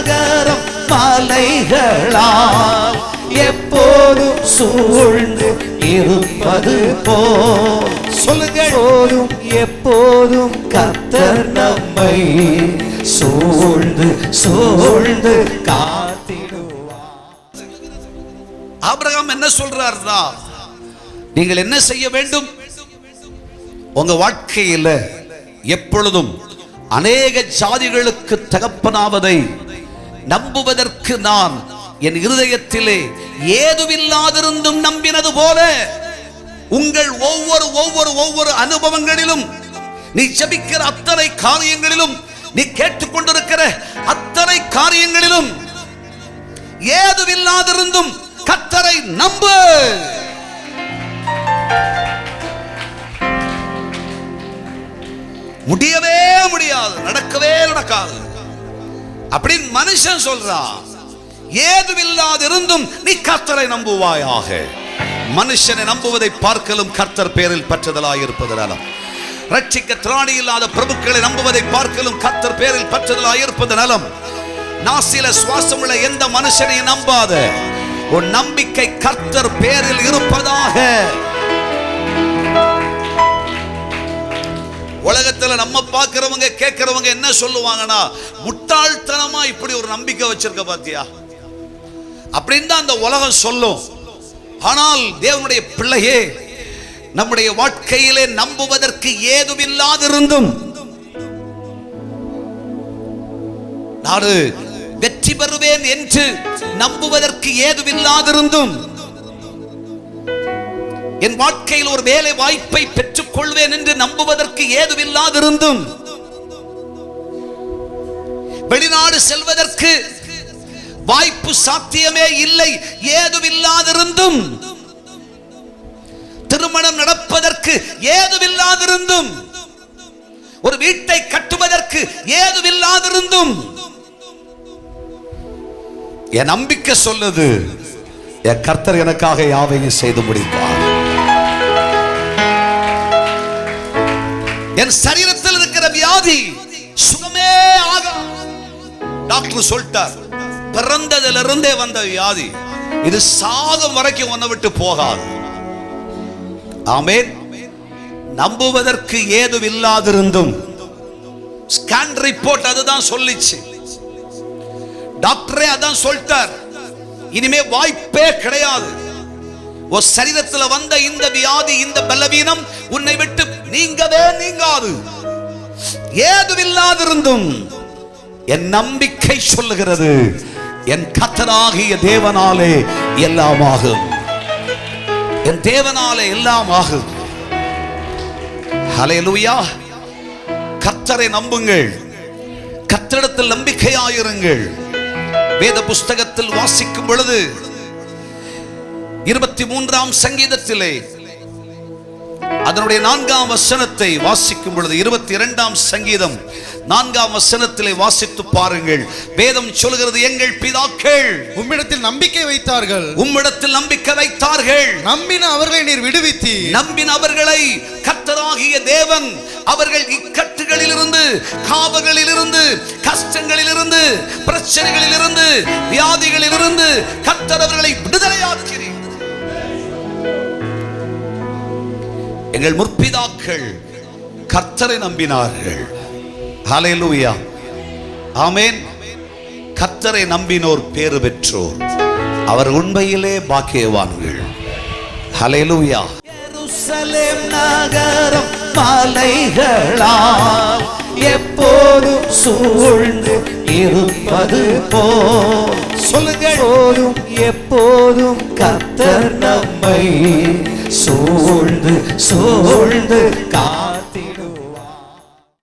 நகரம் மலைகளால் எப்போதும் சூழ்ந்து இருப்பது போல் சொல்லுங்கள். போதும் எப்போதும் கர்த்தர் நம்மை சூழ்ந்து சூழ்ந்து காத்திடுவார். ஆபிரகாம் என்ன சொல்றாருன்னா, நீங்கள் என்ன செய்ய வேண்டும்? உங்க வாழ்க்கையில எப்பொழுதும் அநேக ஜாதிகளுக்கு தகப்பனாவதை நம்புவதற்கு நான் என் இருதயத்திலே ஏதுமில்லாதிருந்தும் நம்பினது போல உங்கள் ஒவ்வொரு அனுபவங்களிலும், நீ ஜெபிக்கிற அத்தனை காரியங்களிலும், நீ கேட்டுக்கொண்டிருக்கிற அத்தனை காரியங்களிலும் ஏதுமில்லாதிருந்தும் கர்த்தரை நம்பு. முடியவே முடியாது, நடக்கவே நடக்காது அப்படின்னு மனுஷன் சொல்றான். ஏதுமில்லாதிருந்தும் நீ கர்த்தரை நம்புவாயாக. மனுஷனை நம்புவதை பார்க்கலும் கர்த்தர் பேரில் பற்றுதலாயிருப்பதனாலும், ரட்சிக்க திராணி இல்லாத பிரபுக்களை நம்புவதை பார்க்கலும் கர்த்தர் பேரில் பற்றுதலாயிருப்பதனாலும், நாசில சுவாசம் உள்ள எந்த மனுஷனையும் நம்பாத, உன் நம்பிக்கை கர்த்தர் பேரில் இருப்பதாக. உலகத்துல நம்ம பார்க்கிறவங்க கேட்கிறவங்க என்ன சொல்லுவாங்கன்னா, முட்டாள்தனமா இப்படி ஒரு நம்பிக்கை வச்சிருக்க பாத்தியா அப்படின்னு தான் அந்த உலகம் சொல்லும். ஆனால் தேவனுடைய பிள்ளையே, நம்முடைய வாழ்க்கையிலே நம்புவதற்கு ஏதுமில்லாதிருந்தும், நான் வெற்றி பெறுவேன் என்று நம்புவதற்கு ஏதுமில்லாதிருந்தும், என் வாழ்க்கையில் ஒரு வேலை வாய்ப்பை பெற்றுக் கொள்வேன் என்று நம்புவதற்கு ஏதுமில்லாதிருந்தும், வெளிநாடு செல்வதற்கு வாய்ப்பு சாத்தியமே இல்லை ஏதுமில்லாதிருந்தும், திருமணம் நடப்பதற்கு ஏதுமில்லாதிருந்தும், ஒரு வீட்டை கட்டுவதற்கு ஏதுமில்லாதிருந்தும், என் நம்பிக்கை சொல்லுது, என் கர்த்தர் எனக்காக யாவையும் செய்து முடிப்பார். என் சரீரத்தில் இருக்கிற வியாதி சுகமே ஆக, டாக்டர் சொல்லிட்டார், பிறந்ததிலிருந்தே வந்த வியாதி இது சாகும் வரைக்கும் உன்னை விட்டு போகாது. ஆமென். நம்புவதற்கு ஏதுமில்லாதிருந்தும், ஸ்கேன் ரிப்போர்ட் அதுதான் சொல்லிச்சு, டாக்டரே அதான் சொல்லிட்டார், இனிமே வாய்ப்பே கிடையாது. ஒரு சரீரத்தில் வந்த இந்த வியாதி, இந்த பலவீனம் உன்னை விட்டு நீங்கவே நீங்காது. ஏதுமில்லாதிருந்தும் என் நம்பிக்கை சொல்லுகிறது, என் கர்த்தராகிய தேவனாலே எல்லாம் ஆகும். என் தேவனாலே எல்லாம் ஆகும். ஹல்லேலூயா. கர்த்தரை நம்புங்கள், கர்த்தரிடத்தில் நம்பிக்கையாயிருங்கள். வேத புஸ்தகத்தில் வாசிக்கும் பொழுது 23ஆம் சங்கீதத்திலே அதனுடைய 4ஆம் வசனத்தை வாசிக்கும் பொழுது, 22ஆம் சங்கீதம் 4ஆம் வசனத்திலே வாசித்து பாருங்கள். வேதம் சொல்கிறது, எங்கள் பிதாக்கள் உம்மிடத்தில் நம்பிக்கை வைத்தார்கள், உம்மிடத்தில் நம்பிக்கை வைத்தார்கள், நம்பின அவர்களை நீர் விடுவித்தீர். நம்பின அவர்களை கர்த்தராகிய தேவன் அவர்கள் இக்கட்டுகளிலிருந்து, காவல்களிலிருந்து, கஷ்டங்களிலிருந்து, பிரச்சனைகளிலிருந்து, வியாதிகளிலிருந்து கர்த்தர் அவர்களை விடுதலையாக்கிறீர். எங்கள் முற்பிதாக்கள் கர்த்தரை நம்பினார்கள். ஹல்லேலூயா. ஆமென். கர்த்தரை நம்பினோர் பேறு பெற்றோர், அவர் உண்மையிலே பாக்கியவான்கள். ஹல்லேலூயா. எருசலேம் நகரம் மலைகளால் எப்போதும் சூழ்ந்து இருப்பது போல் சொல்லுங்கள். போதும் எப்போதும் கர்த்தர் நம்மை சூழ்ந்து சூழ்ந்து